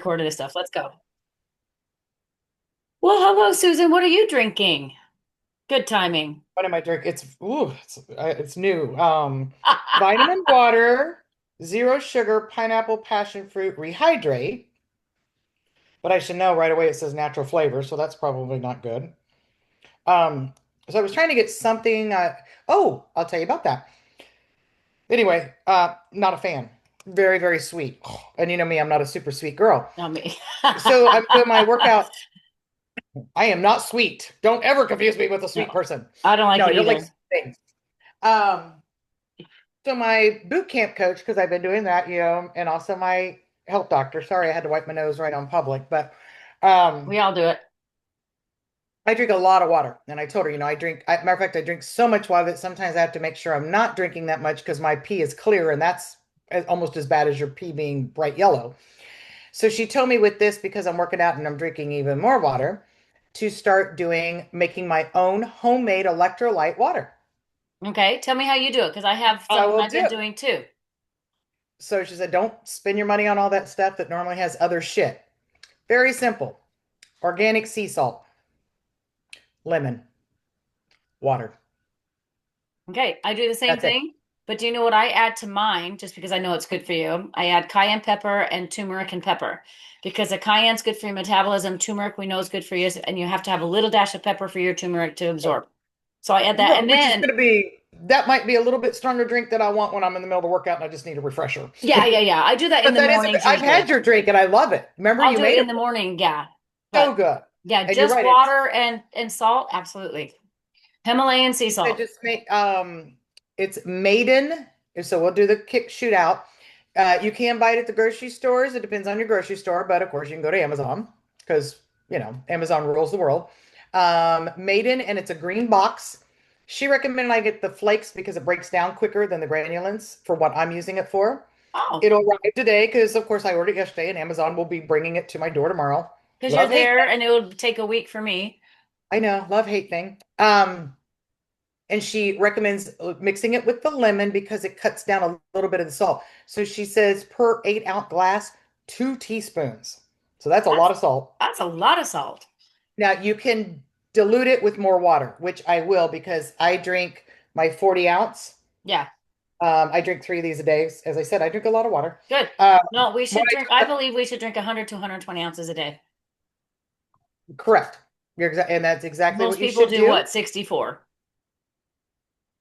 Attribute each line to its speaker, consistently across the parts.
Speaker 1: recording this stuff. Let's go. Well, hello, Susan. What are you drinking? Good timing.
Speaker 2: What am I drinking? It's new. Vitamin water, zero sugar, pineapple, passion fruit, rehydrate. But I should know right away it says natural flavor, so that's probably not good. Um, so I was trying to get something. Oh, I'll tell you about that. Anyway, not a fan. Very, very sweet. And you know me, I'm not a super sweet girl.
Speaker 1: Not me.
Speaker 2: So I'm doing my workout. I am not sweet. Don't ever confuse me with a sweet
Speaker 1: No,
Speaker 2: person.
Speaker 1: I don't like
Speaker 2: No,
Speaker 1: it
Speaker 2: I don't like
Speaker 1: either.
Speaker 2: sweet things. Um, So my boot camp coach, because I've been doing that, and also my health doctor. Sorry, I had to wipe my nose right on public, but um,
Speaker 1: We all do it.
Speaker 2: I drink a lot of water. And I told her, matter of fact, I drink so much water that sometimes I have to make sure I'm not drinking that much because my pee is clear, and that's almost as bad as your pee being bright yellow. So she told me with this, because I'm working out and I'm drinking even more water, to start making my own homemade electrolyte water.
Speaker 1: Okay, tell me how you do it because I have
Speaker 2: I
Speaker 1: something
Speaker 2: will
Speaker 1: I've been
Speaker 2: do.
Speaker 1: doing too.
Speaker 2: So she said, don't spend your money on all that stuff that normally has other shit. Very simple. Organic sea salt, lemon, water.
Speaker 1: Okay, I do the same
Speaker 2: That's it.
Speaker 1: thing, but do you know what I add to mine just because I know it's good for you? I add cayenne pepper and turmeric and pepper because the cayenne's good for your metabolism. Turmeric we know is good for you, and you have to have a little dash of pepper for your turmeric to absorb. So I add that, and
Speaker 2: Which is
Speaker 1: then
Speaker 2: going to be, that might be a little bit stronger drink that I want when I'm in the middle of the workout and I just need a refresher.
Speaker 1: yeah. I do that in
Speaker 2: But
Speaker 1: the
Speaker 2: that is,
Speaker 1: mornings
Speaker 2: I've had
Speaker 1: usually.
Speaker 2: your drink and I love it. Remember,
Speaker 1: I'll
Speaker 2: you
Speaker 1: do it
Speaker 2: made
Speaker 1: in
Speaker 2: it
Speaker 1: the morning, yeah.
Speaker 2: so
Speaker 1: But
Speaker 2: good.
Speaker 1: yeah,
Speaker 2: And you're
Speaker 1: just
Speaker 2: right.
Speaker 1: water and salt, absolutely. Himalayan sea
Speaker 2: I
Speaker 1: salt.
Speaker 2: just made, it's Maiden. So we'll do the kick shootout. You can buy it at the grocery stores. It depends on your grocery store, but of course you can go to Amazon because, Amazon rules the world. Maiden, and it's a green box. She recommended I get the flakes because it breaks down quicker than the granulins for what I'm using it for.
Speaker 1: Oh,
Speaker 2: It'll arrive today because, of course, I ordered it yesterday, and Amazon will be bringing it to my door tomorrow.
Speaker 1: because you're
Speaker 2: Love hate
Speaker 1: there
Speaker 2: thing.
Speaker 1: and it would take a week for me.
Speaker 2: I know, love hate thing. And she recommends mixing it with the lemon because it cuts down a little bit of the salt. So she says per 8 ounce glass, 2 teaspoons. So that's a lot
Speaker 1: That's
Speaker 2: of salt.
Speaker 1: that's a lot of salt.
Speaker 2: Now you can dilute it with more water, which I will because I drink my 40 ounce.
Speaker 1: Yeah,
Speaker 2: I drink 3 of these a day. As I said, I drink a lot of water.
Speaker 1: good.
Speaker 2: Um,
Speaker 1: No, we
Speaker 2: what
Speaker 1: should drink. I
Speaker 2: I
Speaker 1: believe we should drink 100 to 120 ounces a day.
Speaker 2: correct. And that's exactly what
Speaker 1: Most
Speaker 2: you
Speaker 1: people
Speaker 2: should
Speaker 1: do
Speaker 2: do.
Speaker 1: what, 64?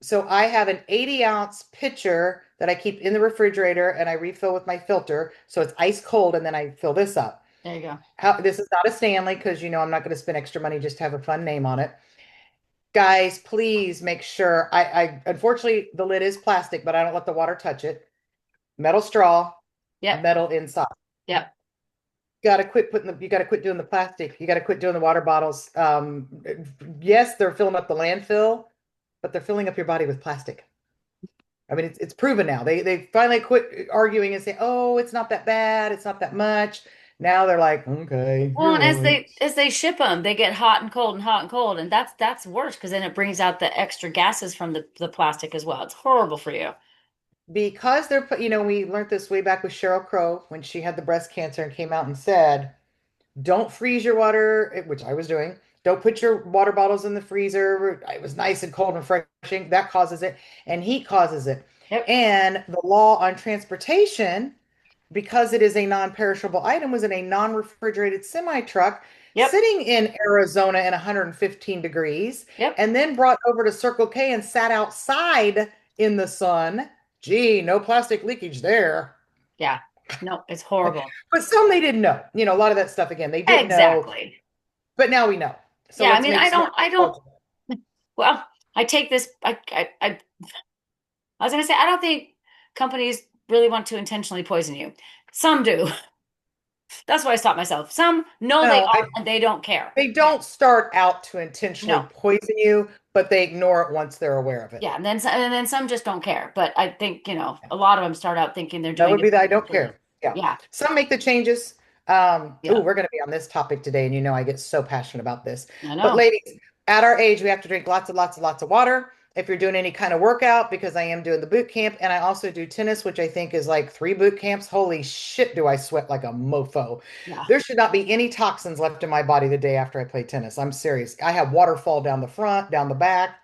Speaker 2: So I have an 80 ounce pitcher that I keep in the refrigerator and I refill with my filter. So it's ice cold and then I fill this up.
Speaker 1: There you go.
Speaker 2: This is not a Stanley because I'm not going to spend extra money just to have a fun name on it. Guys, please make sure. I unfortunately the lid is plastic, but I don't let the water touch it. Metal straw,
Speaker 1: Yep,
Speaker 2: metal inside.
Speaker 1: yep.
Speaker 2: You gotta quit doing the plastic. You gotta quit doing the water bottles. Yes, they're filling up the landfill, but they're filling up your body with plastic. I mean, it's proven now. They finally quit arguing and say, "Oh, it's not that bad. It's not that much." Now they're like, "Okay,
Speaker 1: Well,
Speaker 2: you're
Speaker 1: and
Speaker 2: right."
Speaker 1: as they ship them, they get hot and cold and hot and cold, and that's worse because then it brings out the extra gases from the plastic as well. It's horrible for you.
Speaker 2: Because we learned this way back with Cheryl Crow when she had the breast cancer and came out and said, "Don't freeze your water," which I was doing. Don't put your water bottles in the freezer. It was nice and cold and refreshing. That causes it, and heat causes it.
Speaker 1: Yep,
Speaker 2: And the law on transportation, because it is a non-perishable item, was in a non-refrigerated semi-truck
Speaker 1: yep,
Speaker 2: sitting in Arizona in 115 degrees,
Speaker 1: yep.
Speaker 2: and then brought over to Circle K and sat outside in the sun. Gee, no plastic leakage there.
Speaker 1: Yeah. No, it's horrible.
Speaker 2: But some they didn't know. A lot of that stuff again, they didn't know,
Speaker 1: Exactly.
Speaker 2: but now we know. So
Speaker 1: Yeah, I
Speaker 2: let's
Speaker 1: mean,
Speaker 2: make smart.
Speaker 1: I don't. Well, I take this. I was gonna say I don't think companies really want to intentionally poison you. Some do. That's why I stopped myself. Some know they
Speaker 2: No,
Speaker 1: are and they don't care.
Speaker 2: they don't start out to intentionally
Speaker 1: No.
Speaker 2: poison you, but they ignore it once they're aware of it.
Speaker 1: Yeah, and then some just don't care. But I think, a lot of them start out thinking they're
Speaker 2: That
Speaker 1: doing
Speaker 2: would
Speaker 1: it
Speaker 2: be the I don't
Speaker 1: purposely.
Speaker 2: care. Yeah.
Speaker 1: Yeah,
Speaker 2: Some make the changes.
Speaker 1: yeah.
Speaker 2: We're going to be on this topic today, and I get so passionate about this.
Speaker 1: I
Speaker 2: But
Speaker 1: know.
Speaker 2: ladies, at our age, we have to drink lots and lots and lots of water. if you're doing any kind of workout, because I am doing the boot camp and I also do tennis, which I think is like 3 boot camps. Holy shit, do I sweat like a mofo.
Speaker 1: Yeah.
Speaker 2: There should not be any toxins left in my body the day after I play tennis. I'm serious. I have waterfall down the front, down the back,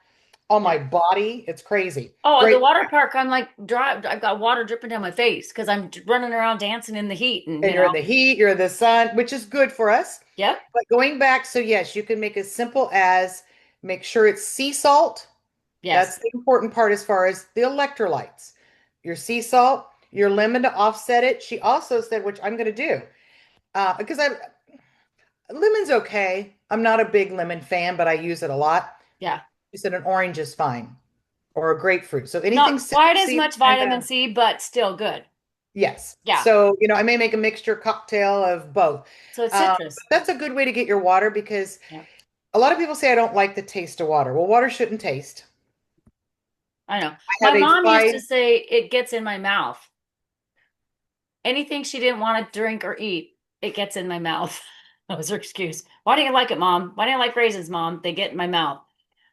Speaker 2: on my
Speaker 1: Yeah.
Speaker 2: body. It's crazy.
Speaker 1: Oh, at the
Speaker 2: Great.
Speaker 1: water park, I'm like dry. I've got water dripping down my face because I'm running around dancing in the heat, and
Speaker 2: And you're in the heat, you're in the sun, which is good for us.
Speaker 1: yep,
Speaker 2: But going back, so yes, you can make as simple as make sure it's sea salt.
Speaker 1: yes,
Speaker 2: That's the important part as far as the electrolytes. Your sea salt, your lemon to offset it. She also said, which I'm going to do, because I lemon's okay. I'm not a big lemon fan, but I use it a lot.
Speaker 1: yeah.
Speaker 2: She said an orange is fine or a grapefruit. So anything
Speaker 1: Not quite as
Speaker 2: citrusy,
Speaker 1: much
Speaker 2: kind
Speaker 1: vitamin
Speaker 2: of,
Speaker 1: C, but still good.
Speaker 2: yes.
Speaker 1: Yeah.
Speaker 2: So, I may make a mixture cocktail of both.
Speaker 1: So it's
Speaker 2: But
Speaker 1: citrus.
Speaker 2: that's a good way to get your water because
Speaker 1: Yeah,
Speaker 2: a lot of people say I don't like the taste of water. Well, water shouldn't taste.
Speaker 1: I know.
Speaker 2: I
Speaker 1: My
Speaker 2: have a
Speaker 1: mom used to
Speaker 2: five,
Speaker 1: say it gets in my mouth. Anything she didn't want to drink or eat, it gets in my mouth. That was her excuse. Why do you like it, Mom? Why do you like raisins, Mom? They get in my mouth.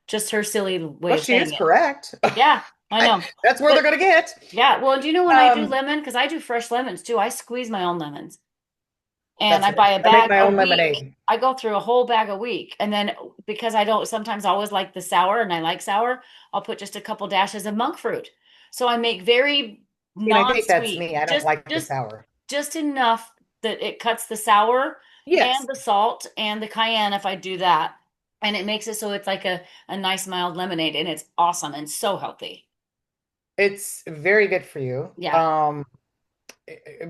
Speaker 1: Just her silly way
Speaker 2: well,
Speaker 1: of
Speaker 2: she is
Speaker 1: saying it.
Speaker 2: correct.
Speaker 1: Yeah, I know.
Speaker 2: That's where they're
Speaker 1: But
Speaker 2: going to get.
Speaker 1: yeah, well, do you know when I do
Speaker 2: Um,
Speaker 1: lemon? Because I do fresh lemons too. I squeeze my own lemons and
Speaker 2: that's
Speaker 1: I
Speaker 2: me.
Speaker 1: buy a
Speaker 2: I make
Speaker 1: bag
Speaker 2: my
Speaker 1: a
Speaker 2: own
Speaker 1: week.
Speaker 2: lemonade.
Speaker 1: I go through a whole bag a week. And then because I don't sometimes always like the sour and I like sour, I'll put just a couple dashes of monk fruit. So I make very
Speaker 2: And I think that's
Speaker 1: non-sweet,
Speaker 2: me. I don't
Speaker 1: just
Speaker 2: like the
Speaker 1: just
Speaker 2: sour.
Speaker 1: just enough that it cuts the sour and
Speaker 2: Yes,
Speaker 1: the salt and the cayenne if I do that. And it makes it so it's like a nice mild lemonade and it's awesome and so healthy.
Speaker 2: it's very good for you.
Speaker 1: Yeah,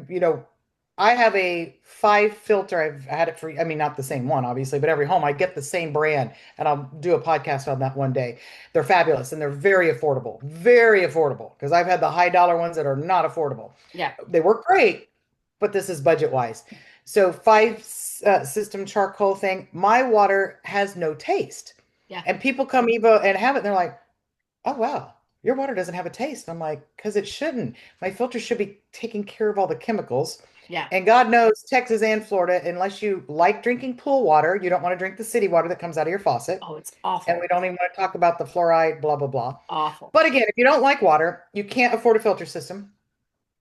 Speaker 2: You know, I have a five filter. I've had it for, I mean, not the same one, obviously, but every home I get the same brand, and I'll do a podcast on that one day. They're fabulous and they're very affordable because I've had the high dollar ones that are not affordable.
Speaker 1: yeah,
Speaker 2: They work great, but this is budget wise. So, five system charcoal thing, my water has no taste.
Speaker 1: yeah,
Speaker 2: And people come Evo and have it, and they're like, oh wow, your water doesn't have a taste. I'm like, because it shouldn't. My filter should be taking care of all the chemicals.
Speaker 1: yeah.
Speaker 2: And God knows, Texas and Florida, unless you like drinking pool water, you don't want to drink the city water that comes out of your faucet.
Speaker 1: Oh, it's
Speaker 2: And we
Speaker 1: awful.
Speaker 2: don't even want to talk about the fluoride, blah, blah, blah.
Speaker 1: Awful.
Speaker 2: But again, if you don't like water, you can't afford a filter system.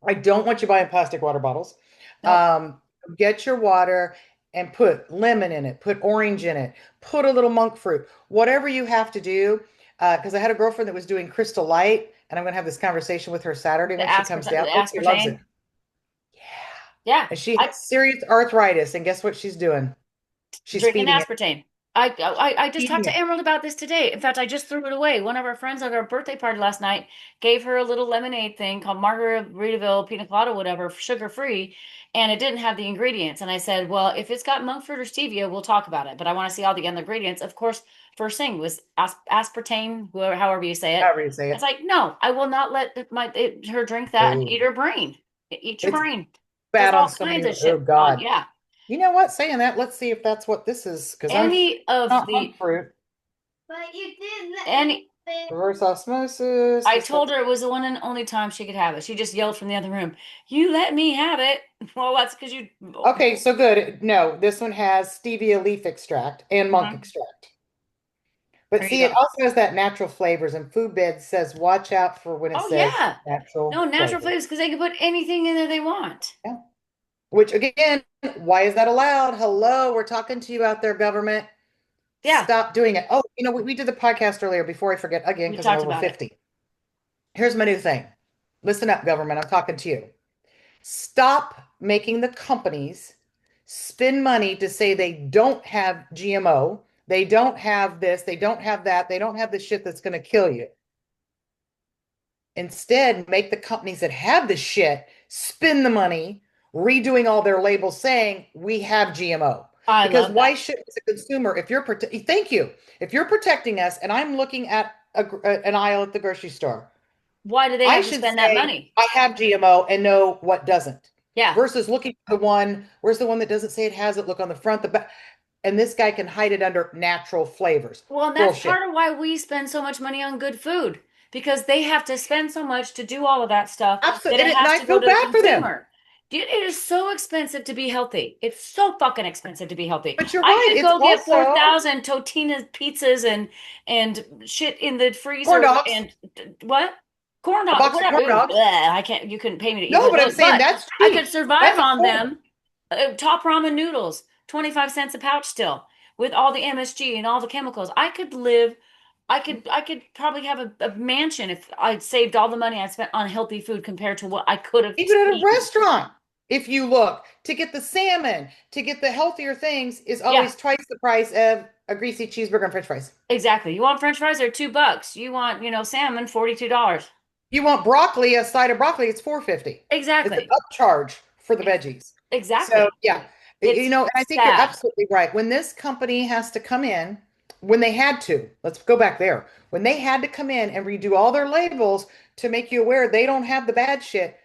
Speaker 2: I don't want you buying plastic water bottles.
Speaker 1: Nope.
Speaker 2: Um, get your water and put lemon in it, put orange in it, put a little monk fruit, whatever you have to do. Because I had a girlfriend that was doing Crystal Light, and I'm going to have this conversation with her Saturday when she comes down.
Speaker 1: The
Speaker 2: Oh, she loves it.
Speaker 1: aspartame.
Speaker 2: Yeah.
Speaker 1: Yeah,
Speaker 2: And she
Speaker 1: I
Speaker 2: has serious arthritis, and guess what she's doing? She's
Speaker 1: drinking
Speaker 2: feeding it.
Speaker 1: aspartame. I just talked
Speaker 2: Feeding
Speaker 1: to
Speaker 2: it.
Speaker 1: Emerald about this today. In fact, I just threw it away. One of our friends at our birthday party last night gave her a little lemonade thing called Margaritaville Pina Colada, whatever, sugar free, and it didn't have the ingredients. And I said, well, if it's got monk fruit or stevia, we'll talk about it. But I want to see all the other ingredients. Of course, first thing was aspartame, whoever, however you say it.
Speaker 2: However you say
Speaker 1: It's
Speaker 2: it.
Speaker 1: like, no, I will not let her drink that and
Speaker 2: Oh,
Speaker 1: eat her brain. Eat your
Speaker 2: it's
Speaker 1: brain. There's
Speaker 2: bad on
Speaker 1: all
Speaker 2: so many.
Speaker 1: kinds of
Speaker 2: Oh
Speaker 1: shit on.
Speaker 2: God.
Speaker 1: Yeah.
Speaker 2: You know what? Saying that, let's see if that's what this is, because I'm sure
Speaker 1: Any
Speaker 2: it's
Speaker 1: of
Speaker 2: not monk
Speaker 1: the
Speaker 2: fruit.
Speaker 3: But you did let
Speaker 1: any
Speaker 3: me
Speaker 2: Reverse osmosis.
Speaker 1: I
Speaker 2: This stuff.
Speaker 1: told her it was the one and only time she could have it. She just yelled from the other room, "You let me have it." Well, that's because you.
Speaker 2: Okay, so good. No, this one has stevia leaf extract and monk
Speaker 1: Mhm.
Speaker 2: extract. But
Speaker 1: There you
Speaker 2: see, it
Speaker 1: go.
Speaker 2: also has that natural flavors, and Food Bed says watch out for when it
Speaker 1: Oh
Speaker 2: says
Speaker 1: yeah, no
Speaker 2: natural
Speaker 1: natural
Speaker 2: flavors.
Speaker 1: flavors because they can put anything in there they want.
Speaker 2: Yeah. Which again, why is that allowed? Hello, we're talking to you out there, government.
Speaker 1: Yeah,
Speaker 2: Stop doing it. Oh, we did the podcast earlier before I forget again,
Speaker 1: we
Speaker 2: because I'm
Speaker 1: talked
Speaker 2: over
Speaker 1: about it.
Speaker 2: 50. Here's my new thing. Listen up, government. I'm talking to you. Stop making the companies spend money to say they don't have GMO, they don't have this, they don't have that, they don't have the shit that's going to kill you. Instead, make the companies that have the shit spend the money redoing all their labels saying we have GMO.
Speaker 1: I
Speaker 2: Because
Speaker 1: love
Speaker 2: why
Speaker 1: that.
Speaker 2: should, as a consumer, if you're thank you, if you're protecting us, and I'm looking at an aisle at the grocery store,
Speaker 1: Why do they
Speaker 2: I
Speaker 1: have to
Speaker 2: should
Speaker 1: spend that
Speaker 2: say
Speaker 1: money?
Speaker 2: I have GMO and know what doesn't.
Speaker 1: Yeah.
Speaker 2: Versus looking at the one, where's the one that doesn't say it has it? Look on the front, the back, and this guy can hide it under natural flavors.
Speaker 1: Well, and that's
Speaker 2: Bullshit.
Speaker 1: part of why we spend so much money on good food because they have to spend so much to do all of that stuff that
Speaker 2: Absolutely.
Speaker 1: it
Speaker 2: And
Speaker 1: has
Speaker 2: I
Speaker 1: to go
Speaker 2: feel
Speaker 1: to the
Speaker 2: bad for them.
Speaker 1: consumer. Dude, it is so expensive to be healthy. It's so fucking expensive to be healthy.
Speaker 2: But you're
Speaker 1: I
Speaker 2: right.
Speaker 1: could
Speaker 2: It's
Speaker 1: go get
Speaker 2: also
Speaker 1: 4,000 Totino's pizzas and shit in the
Speaker 2: corn
Speaker 1: freezer
Speaker 2: dogs,
Speaker 1: and what? Corn
Speaker 2: a
Speaker 1: dog,
Speaker 2: box of
Speaker 1: whatever.
Speaker 2: corn
Speaker 1: Ooh,
Speaker 2: dogs.
Speaker 1: bleh, I can't, you couldn't pay me to eat
Speaker 2: No,
Speaker 1: one of
Speaker 2: but I'm
Speaker 1: those,
Speaker 2: saying
Speaker 1: but
Speaker 2: that's
Speaker 1: I could
Speaker 2: cheap.
Speaker 1: survive
Speaker 2: That's
Speaker 1: on
Speaker 2: affordable.
Speaker 1: them. Top ramen noodles, 25 cents a pouch still, with all the MSG and all the chemicals. I could probably have a mansion if I'd saved all the money I spent on healthy food compared to what I could have
Speaker 2: Even at a
Speaker 1: eaten.
Speaker 2: restaurant, if you look, to get the salmon, to get the healthier things is
Speaker 1: Yeah,
Speaker 2: always twice the price of a greasy cheeseburger and French fries.
Speaker 1: exactly. You want French fries? They're $2. You want, salmon, $42.
Speaker 2: You want broccoli, a side of broccoli, it's 4.50. It's an
Speaker 1: Exactly.
Speaker 2: upcharge for the
Speaker 1: Ex-
Speaker 2: veggies. So
Speaker 1: Exactly.
Speaker 2: yeah,
Speaker 1: It's
Speaker 2: and I think you're
Speaker 1: sad.
Speaker 2: absolutely right. When this company has to come in, when they had to, let's go back there. When they had to come in and redo all their labels to make you aware they don't have the bad shit,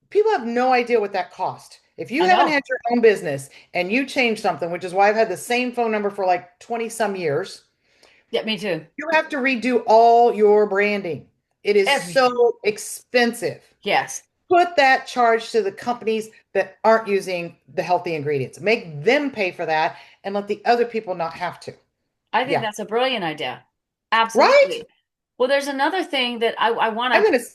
Speaker 2: people have no idea what that cost. If you
Speaker 1: I
Speaker 2: haven't
Speaker 1: know.
Speaker 2: had your own business and you change something, which is why I've had the same phone number for like 20 some years,
Speaker 1: Yeah, me too.
Speaker 2: you have to redo all your branding. It is
Speaker 1: Everything.
Speaker 2: so expensive.
Speaker 1: Yes.
Speaker 2: Put that charge to the companies that aren't using the healthy ingredients. Make them pay for that and let the other people not have to.
Speaker 1: I think
Speaker 2: Yeah.
Speaker 1: that's a brilliant idea.
Speaker 2: Right?
Speaker 1: Absolutely. Well, there's another thing that I want
Speaker 2: I'm
Speaker 1: to,
Speaker 2: going to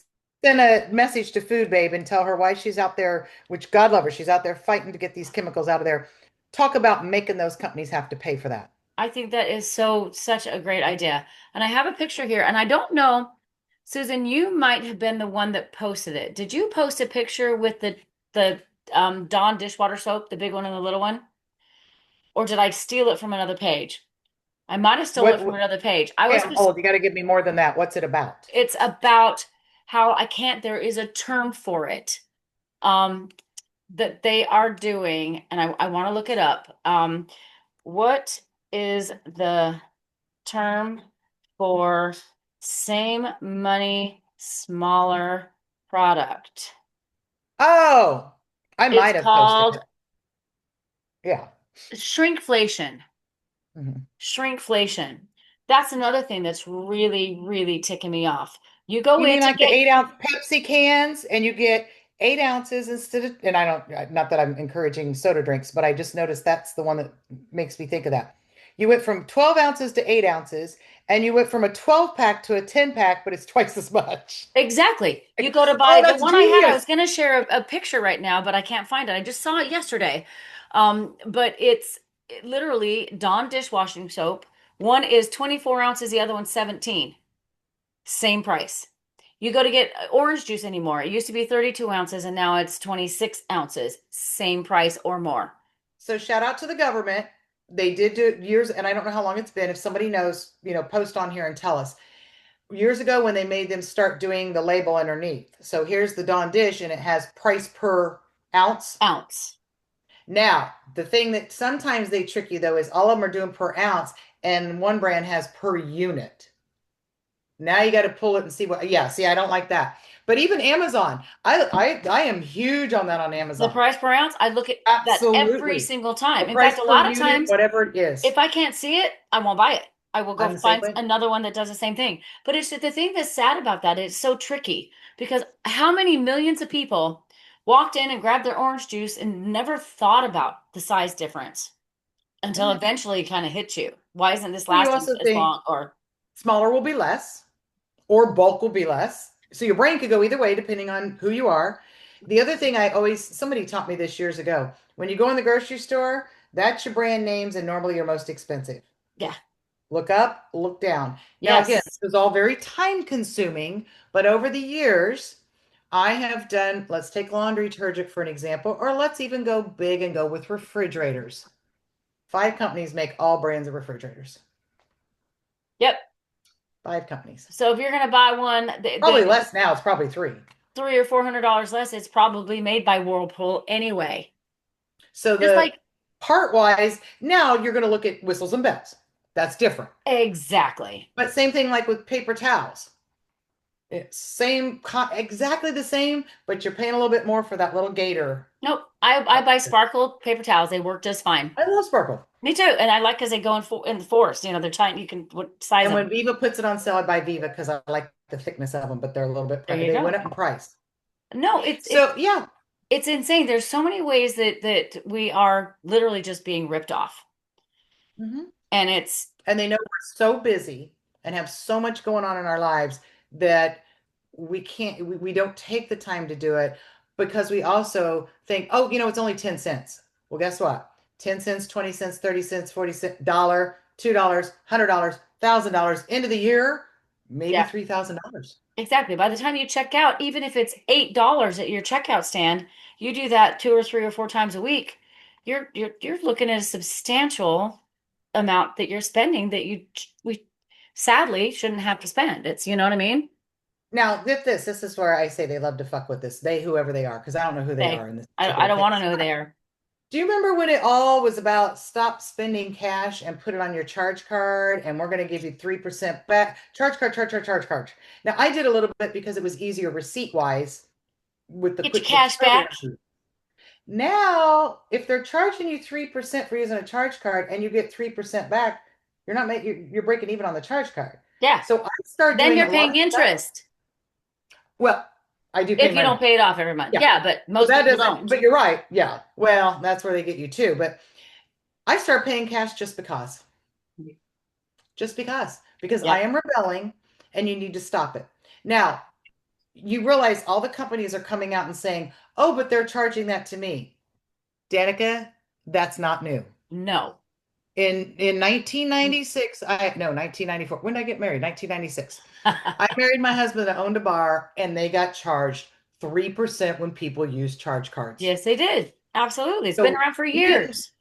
Speaker 2: send a message to Food Babe and tell her why she's out there, which God love her, she's out there fighting to get these chemicals out of there. Talk about making those companies have to pay for that.
Speaker 1: I think that is such a great idea. And I have a picture here, and I don't know, Susan, you might have been the one that posted it. Did you post a picture with the Dawn dishwater soap, the big one and the little one? Or did I steal it from another page? I might have stolen it from
Speaker 2: What
Speaker 1: another page. I
Speaker 2: okay,
Speaker 1: was
Speaker 2: I'm old. You got to give me more than that. What's it about?
Speaker 1: It's about how I can't, there is a term for it. Um, that they are doing, and I want to look it up. What is the term for same money, smaller product?
Speaker 2: Oh, I
Speaker 1: It's
Speaker 2: might have posted
Speaker 1: called
Speaker 2: it. Yeah.
Speaker 1: shrinkflation.
Speaker 2: Mhm.
Speaker 1: Shrinkflation. That's another thing that's really, really ticking me off. You go
Speaker 2: You
Speaker 1: in
Speaker 2: mean
Speaker 1: to
Speaker 2: like the
Speaker 1: get
Speaker 2: 8 ounce Pepsi cans and you get 8 ounces instead of, and I don't, not that I'm encouraging soda drinks, but I just noticed that's the one that makes me think of that. You went from 12 ounces to 8 ounces and you went from a 12 pack to a 10 pack, but it's twice as much.
Speaker 1: exactly. You go to
Speaker 2: Oh,
Speaker 1: buy the
Speaker 2: that's
Speaker 1: one I had. I was
Speaker 2: genius.
Speaker 1: going to share a picture right now, but I can't find it. I just saw it yesterday. But literally Dawn dishwashing soap. One is 24 ounces, the other one's 17. Same price. You go to get orange juice anymore. It used to be 32 ounces and now it's 26 ounces. Same price or more.
Speaker 2: So shout out to the government. They did do it years, and I don't know how long it's been. If somebody knows, post on here and tell us. Years ago when they made them start doing the label underneath. So here's the Dawn dish and it has price per ounce.
Speaker 1: Ounce.
Speaker 2: Now, the thing that sometimes they trick you though is all of them are doing per ounce and one brand has per unit. Now you got to pull it and see what, yeah, see, I don't like that. But even Amazon, I am huge on that on
Speaker 1: The
Speaker 2: Amazon.
Speaker 1: price per ounce, I look at that every
Speaker 2: Absolutely.
Speaker 1: single
Speaker 2: The
Speaker 1: time. In
Speaker 2: price
Speaker 1: fact, a
Speaker 2: per
Speaker 1: lot of
Speaker 2: unit,
Speaker 1: times,
Speaker 2: whatever it is.
Speaker 1: if I can't see it, I won't buy it. I will go
Speaker 2: I'm the same
Speaker 1: find
Speaker 2: way.
Speaker 1: another one that does the same thing. But it's the thing that's sad about that. It's so tricky because how many millions of people walked in and grabbed their orange juice and never thought about the size difference until
Speaker 2: Mhm.
Speaker 1: eventually it kind of hits you. Why isn't this
Speaker 2: Well, you
Speaker 1: lasting
Speaker 2: also
Speaker 1: as
Speaker 2: think
Speaker 1: long? Or
Speaker 2: smaller will be less or bulk will be less. So your brain could go either way depending on who you are. The other thing somebody taught me this years ago. When you go in the grocery store, that's your brand names and normally your most expensive.
Speaker 1: yeah,
Speaker 2: Look up, look down. Now, again,
Speaker 1: yes,
Speaker 2: this is all very time consuming, but over the years, I have done, let's take laundry detergent for an example, or let's even go big and go with refrigerators. 5 companies make all brands of refrigerators.
Speaker 1: yep.
Speaker 2: 5 companies.
Speaker 1: So if you're gonna buy one,
Speaker 2: Probably less now. It's probably three.
Speaker 1: $300 or $400 less, it's probably made by Whirlpool anyway.
Speaker 2: So
Speaker 1: Just
Speaker 2: the
Speaker 1: like
Speaker 2: part wise, now you're going to look at whistles and bells. That's different.
Speaker 1: exactly.
Speaker 2: But same thing like with paper towels. It's exactly the same, but you're paying a little bit more for that little gator.
Speaker 1: Nope. I buy Sparkle paper towels. They work just fine.
Speaker 2: I love Sparkle.
Speaker 1: Me too. And I like because they go in the forest. They're tiny. You can what size
Speaker 2: And
Speaker 1: of
Speaker 2: when
Speaker 1: them.
Speaker 2: Viva puts it on sale, I buy Viva because I like the thickness of them, but they're a little bit
Speaker 1: There you
Speaker 2: they went
Speaker 1: go.
Speaker 2: up in price.
Speaker 1: No, it's
Speaker 2: So yeah.
Speaker 1: It's insane. There's so many ways that we are literally just being ripped off.
Speaker 2: Mhm.
Speaker 1: And it's
Speaker 2: And they know we're so busy and have so much going on in our lives that we don't take the time to do it because we also think, oh, it's only 10 cents. Well, guess what? 10 cents, 20 cents, 30 cents, 40 cents, dollar, $2, $100, $1,000 into the year, maybe
Speaker 1: yeah,
Speaker 2: $3,000.
Speaker 1: exactly. By the time you check out, even if it's $8 at your checkout stand, you do that two or three or four times a week, you're looking at a substantial amount that you're spending that we sadly shouldn't have to spend. It's, you know what I mean?
Speaker 2: Now, get this. This is where I say they love to fuck with this. They, whoever they are, because I don't know who they
Speaker 1: They,
Speaker 2: are in this
Speaker 1: I
Speaker 2: particular
Speaker 1: don't want to
Speaker 2: case.
Speaker 1: know there.
Speaker 2: Do you remember when it all was about stop spending cash and put it on your charge card and we're going to give you 3% back? Charge card, charge card, charge card. Now, I did a little bit because it was easier receipt wise with the
Speaker 1: Get your
Speaker 2: QuickBooks
Speaker 1: cash
Speaker 2: program
Speaker 1: back.
Speaker 2: sheet. Now, if they're charging you 3% for using a charge card and you get 3% back, you're breaking even on the charge card.
Speaker 1: Yeah.
Speaker 2: So I start
Speaker 1: Then
Speaker 2: doing a
Speaker 1: you're
Speaker 2: lot of
Speaker 1: paying
Speaker 2: stuff.
Speaker 1: interest
Speaker 2: Well, I do pay
Speaker 1: if
Speaker 2: them
Speaker 1: you
Speaker 2: right
Speaker 1: don't
Speaker 2: away.
Speaker 1: pay it off every month.
Speaker 2: Yeah.
Speaker 1: Yeah, but
Speaker 2: So
Speaker 1: most
Speaker 2: that
Speaker 1: people
Speaker 2: doesn't,
Speaker 1: don't.
Speaker 2: but you're right. Yeah. Well, that's where they get you too. But I start paying cash just because. Just because I
Speaker 1: Yep.
Speaker 2: am rebelling and you need to stop it. Now, you realize all the companies are coming out and saying, oh, but they're charging that to me. Danica, that's not new.
Speaker 1: No.
Speaker 2: In 1996, I no 1994. When did I get married? 1996. I married my husband that owned a bar and they got charged 3% when people use charge cards.
Speaker 1: Yes, they did. Absolutely. It's been
Speaker 2: So
Speaker 1: around for
Speaker 2: we didn't
Speaker 1: years.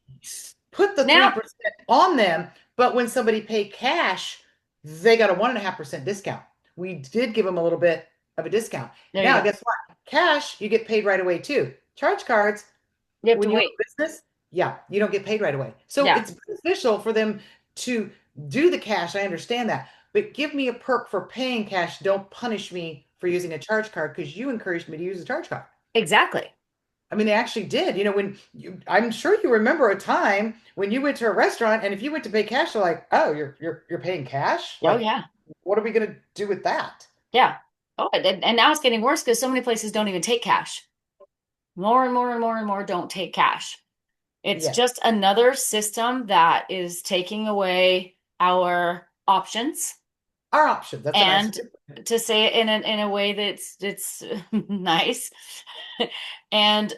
Speaker 2: put the
Speaker 1: Now,
Speaker 2: 3% on them, but when somebody paid cash, they got a 1.5% discount. We did give them a little bit of a discount.
Speaker 1: there you
Speaker 2: Now,
Speaker 1: go.
Speaker 2: guess what? Cash, you get paid right away too. Charge cards,
Speaker 1: You have to
Speaker 2: when you have
Speaker 1: wait.
Speaker 2: a business, yeah, you don't get paid right away. So
Speaker 1: Yeah,
Speaker 2: it's beneficial for them to do the cash. I understand that. But give me a perk for paying cash. Don't punish me for using a charge card because you encouraged me to use a charge card.
Speaker 1: exactly.
Speaker 2: I mean, they actually did. I'm sure you remember a time when you went to a restaurant and if you went to pay cash, they're like, "Oh, you're paying cash?
Speaker 1: Oh,
Speaker 2: Like,
Speaker 1: yeah.
Speaker 2: what are we gonna do with that?"
Speaker 1: Yeah. Oh, and now it's getting worse because so many places don't even take cash. More and more and more and more don't take cash. It's
Speaker 2: Yes,
Speaker 1: just another system that is taking away our options
Speaker 2: our option. That's a nice.
Speaker 1: and to say it in a way that's nice and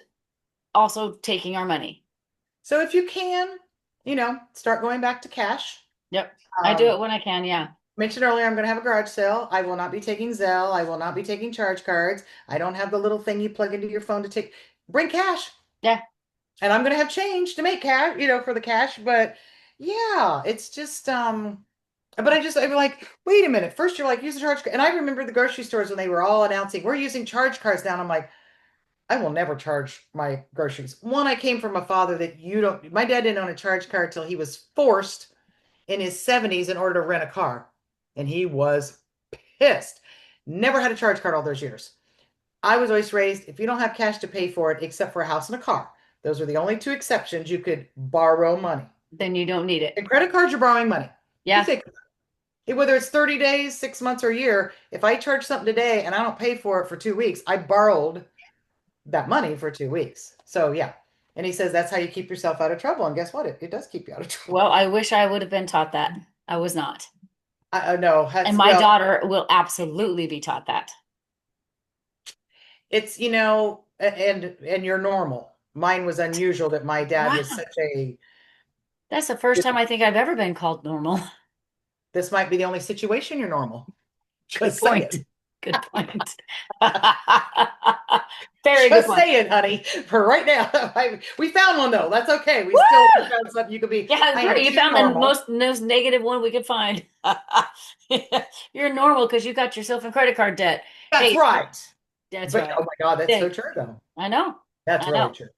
Speaker 1: also taking our money.
Speaker 2: So if you can, start going back to cash.
Speaker 1: Yep. I do it
Speaker 2: Um,
Speaker 1: when I can. Yeah.
Speaker 2: Mentioned earlier, I'm going to have a garage sale. I will not be taking Zelle. I will not be taking charge cards. I don't have the little thing you plug into your phone to take. Bring cash,
Speaker 1: Yeah.
Speaker 2: and I'm going to have change to make cash, for the cash. But yeah, it's just But I'm like, wait a minute. First, you're like, use a charge card, and I remember the grocery stores when they were all announcing we're using charge cards now. And I'm like, I will never charge my groceries. One, I came from a father that you don't. My dad didn't own a charge card till he was forced in his 70s in order to rent a car. And he was pissed. Never had a charge card all those years. I was always raised if you don't have cash to pay for it, except for a house and a car, those are the only two exceptions you could borrow money.
Speaker 1: Then you don't need it.
Speaker 2: And credit cards, you're borrowing money. If you
Speaker 1: Yeah.
Speaker 2: think whether it's 30 days, 6 months, or a year, if I charge something today and I don't pay for it for 2 weeks, I borrowed that money for 2 weeks. So yeah. And he says that's how you keep yourself out of trouble. And guess what? It does keep you out of trouble.
Speaker 1: Well, I wish I would have been taught that. I was not.
Speaker 2: I know.
Speaker 1: And
Speaker 2: That's
Speaker 1: my
Speaker 2: well,
Speaker 1: daughter will absolutely be taught that.
Speaker 2: it's and you're normal. Mine was unusual that my dad was
Speaker 1: Wow.
Speaker 2: such a
Speaker 1: That's the first time I think I've ever been called normal.
Speaker 2: this might be the only situation you're normal.
Speaker 1: Good
Speaker 2: Just
Speaker 1: point.
Speaker 2: saying.
Speaker 1: Good point. Very good
Speaker 2: Just
Speaker 1: point.
Speaker 2: saying, honey. For right now. We found one though. That's okay. We still
Speaker 1: Woo!
Speaker 2: found something you could be.
Speaker 1: Yeah,
Speaker 2: I am
Speaker 1: great. You
Speaker 2: too
Speaker 1: found the
Speaker 2: normal.
Speaker 1: most negative one we could find. You're normal because you got yourself in credit card debt.
Speaker 2: That's
Speaker 1: Hey,
Speaker 2: right.
Speaker 1: that's
Speaker 2: But
Speaker 1: right.
Speaker 2: oh my God, that's so
Speaker 1: Hey,
Speaker 2: true though.
Speaker 1: I know.
Speaker 2: That's
Speaker 1: I
Speaker 2: really
Speaker 1: know.
Speaker 2: true.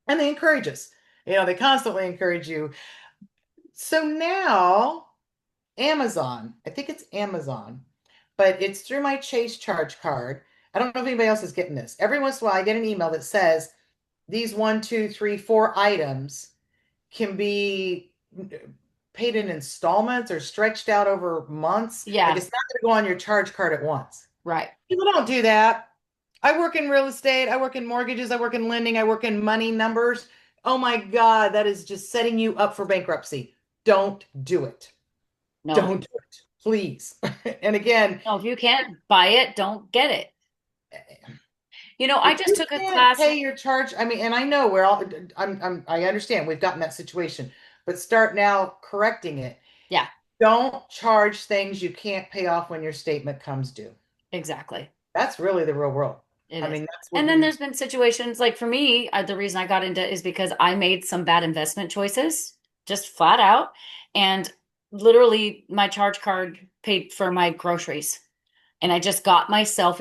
Speaker 2: And they encourage us. They constantly encourage you. So now Amazon, I think it's Amazon, but it's through my Chase charge card. I don't know if anybody else is getting this. Every once in a while, I get an email that says these one, two, three, four items can be paid in installments or stretched out over months. Like
Speaker 1: Yeah,
Speaker 2: it's not going to go on your charge card at once.
Speaker 1: right.
Speaker 2: People don't do that. I work in real estate, I work in mortgages, I work in lending, I work in money numbers. Oh my God, that is just setting you up for bankruptcy. Don't do it.
Speaker 1: No,
Speaker 2: Don't do it, please. And again,
Speaker 1: no, if you can't buy it, don't get it. I
Speaker 2: if
Speaker 1: just
Speaker 2: you
Speaker 1: took a
Speaker 2: can't
Speaker 1: class.
Speaker 2: pay your charge, I mean, and I know we're all, I understand we've gotten that situation, but start now correcting it.
Speaker 1: Yeah,
Speaker 2: Don't charge things you can't pay off when your statement comes due.
Speaker 1: exactly.
Speaker 2: That's really the real world.
Speaker 1: It
Speaker 2: I
Speaker 1: is.
Speaker 2: mean, that's what
Speaker 1: And then
Speaker 2: you,
Speaker 1: there's been situations like for me, the reason I got into is because I made some bad investment choices, just flat out. And literally, my charge card paid for my groceries. And I just got myself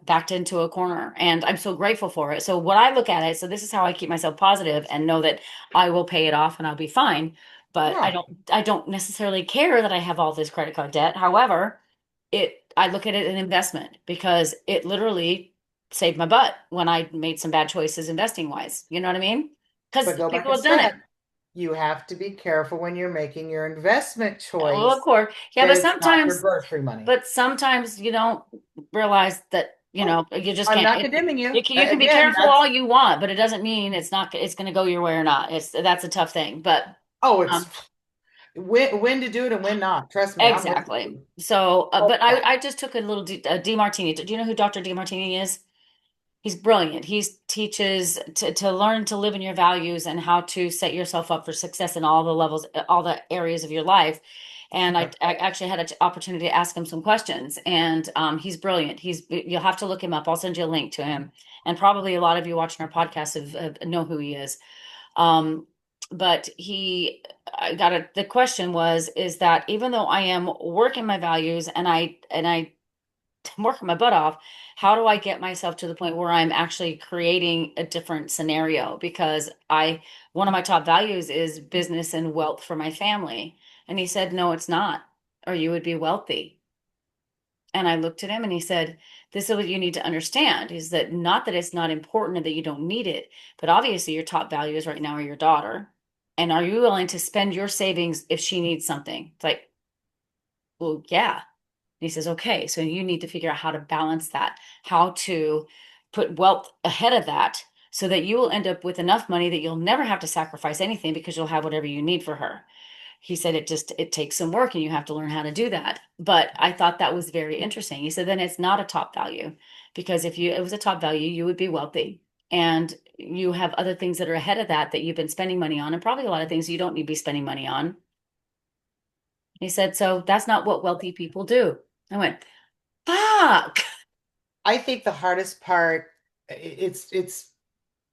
Speaker 1: backed into a corner. And I'm so grateful for it. So, what I look at it, so this is how I keep myself positive and know that I will pay it off and I'll be fine. But
Speaker 2: yeah.
Speaker 1: I don't necessarily care that I have all this credit card debt. However, I look at it as an investment because it literally saved my butt when I made some bad choices investing wise. You know what I mean?
Speaker 2: But
Speaker 1: Because
Speaker 2: go back
Speaker 1: people
Speaker 2: a
Speaker 1: have done it.
Speaker 2: step. You have to be careful when you're making your investment
Speaker 1: Well, of
Speaker 2: choice
Speaker 1: course. Yeah,
Speaker 2: that it's not your grocery money.
Speaker 1: but sometimes you don't realize that,
Speaker 2: Oh,
Speaker 1: you just
Speaker 2: I'm
Speaker 1: can't.
Speaker 2: not condemning you.
Speaker 1: You can be
Speaker 2: Again,
Speaker 1: careful
Speaker 2: that's,
Speaker 1: all you want, but it doesn't mean it's going to go your way or not. That's a tough thing. But
Speaker 2: oh, it's
Speaker 1: um,
Speaker 2: when to do it and when not. Trust me, I'm with
Speaker 1: exactly.
Speaker 2: you.
Speaker 1: So,
Speaker 2: Oh,
Speaker 1: but
Speaker 2: yeah.
Speaker 1: I just took a Demartini. Do you know who Dr. Demartini is? He's brilliant. He teaches to learn to live in your values and how to set yourself up for success in all the levels, all the areas of your life. And
Speaker 2: Okay.
Speaker 1: I actually had an opportunity to ask him some questions, and he's brilliant. You'll have to look him up. I'll send you a link to him, and probably a lot of you watching our podcast know who he is. Um, but I got the question was, is that even though I am working my values and I I'm working my butt off. How do I get myself to the point where I'm actually creating a different scenario? Because one of my top values is business and wealth for my family. And he said, no, it's not, or you would be wealthy. And I looked at him and he said, this is what you need to understand is that not that it's not important and that you don't need it, but obviously your top values right now are your daughter. And are you willing to spend your savings if she needs something? It's like, well, yeah. He says, okay, so you need to figure out how to balance that, how to put wealth ahead of that so that you will end up with enough money that you'll never have to sacrifice anything because you'll have whatever you need for her. He said it takes some work and you have to learn how to do that. But I thought that was very interesting. He said then it's not a top value because if it was a top value, you would be wealthy. And you have other things that are ahead of that you've been spending money on, and probably a lot of things you don't need to be spending money on. He said, so that's not what wealthy people do. I went, fuck.
Speaker 2: I think the hardest part, it's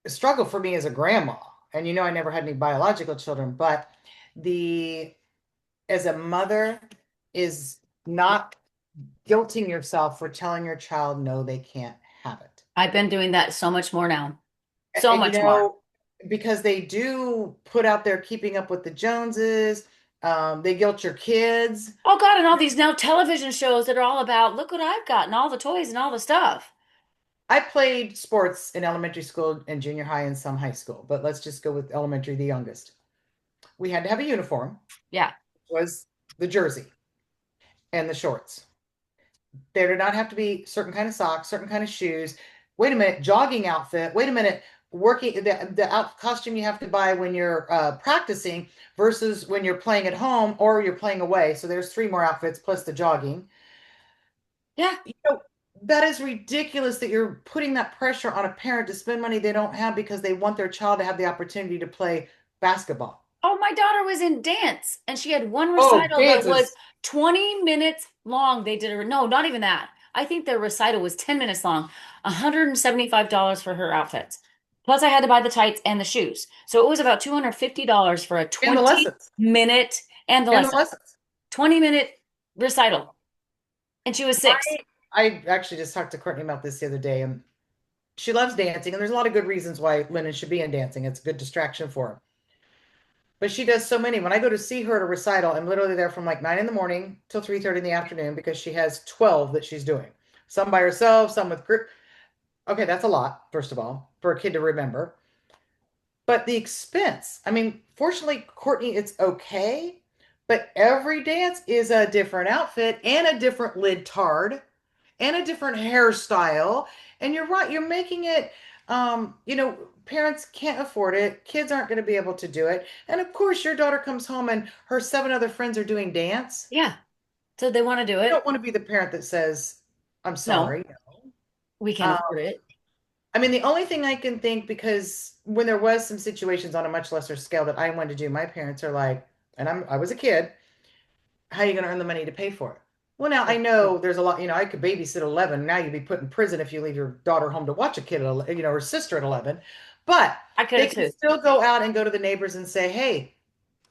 Speaker 2: a struggle for me as a grandma. And I never had any biological children, but the as a mother is not guilting yourself for telling your child no, they can't have it.
Speaker 1: I've been doing that so much more now. So
Speaker 2: And
Speaker 1: much more.
Speaker 2: because they do put out there keeping up with the Joneses, they guilt your kids.
Speaker 1: Oh God, and all these now television shows that are all about, look what I've got and all the toys and all the stuff.
Speaker 2: I played sports in elementary school and junior high and some high school, but let's just go with elementary, the youngest. We had to have a uniform,
Speaker 1: Yeah.
Speaker 2: was the jersey and the shorts. There did not have to be certain kind of socks, certain kind of shoes. Wait a minute, jogging outfit. Wait a minute, working the costume you have to buy when you're practicing versus when you're playing at home or you're playing away. So there's three more outfits plus the jogging.
Speaker 1: Yeah.
Speaker 2: You know, that is ridiculous that you're putting that pressure on a parent to spend money they don't have because they want their child to have the opportunity to play basketball.
Speaker 1: Oh, my daughter was in dance and she had one
Speaker 2: Oh,
Speaker 1: recital that was
Speaker 2: dances.
Speaker 1: 20 minutes long. No, not even that. I think their recital was 10 minutes long, $175 for her outfits. Plus, I had to buy the tights and the shoes. So it was about $250 for a
Speaker 2: And the
Speaker 1: 20
Speaker 2: lessons.
Speaker 1: minute and the
Speaker 2: And the
Speaker 1: lesson,
Speaker 2: lessons.
Speaker 1: 20-minute recital. And she was
Speaker 2: I
Speaker 1: 6.
Speaker 2: I actually just talked to Courtney about this the other day, and she loves dancing, and there's a lot of good reasons why Lennon should be in dancing. It's a good distraction for her. But she does so many. When I go to see her at a recital, I'm literally there from like 9 in the morning till 3:30 in the afternoon because she has 12 that she's doing. Some by herself, some with group. Okay, that's a lot, first of all, for a kid to remember. But the expense, I mean, fortunately, Courtney, it's okay. But every dance is a different outfit and a different lid tard and a different hairstyle. And you're right, you're making it, parents can't afford it. Kids aren't going to be able to do it. And of course, your daughter comes home and her seven other friends are doing dance.
Speaker 1: Yeah. So they want to do
Speaker 2: You don't
Speaker 1: it.
Speaker 2: want to be the parent that says, I'm
Speaker 1: No,
Speaker 2: sorry.
Speaker 1: we can't
Speaker 2: Um,
Speaker 1: afford it.
Speaker 2: I mean, the only thing I can think, because when there was some situations on a much lesser scale that I wanted to do, my parents are like, and I was a kid, how are you going to earn the money to pay for it? Well, now I
Speaker 1: That's true.
Speaker 2: know there's a lot, I could babysit at 11. Now you'd be put in prison if you leave your daughter home to watch a kid at, her sister at 11. But
Speaker 1: I could
Speaker 2: they
Speaker 1: have
Speaker 2: can
Speaker 1: too.
Speaker 2: still go out and go to the neighbors and say, hey,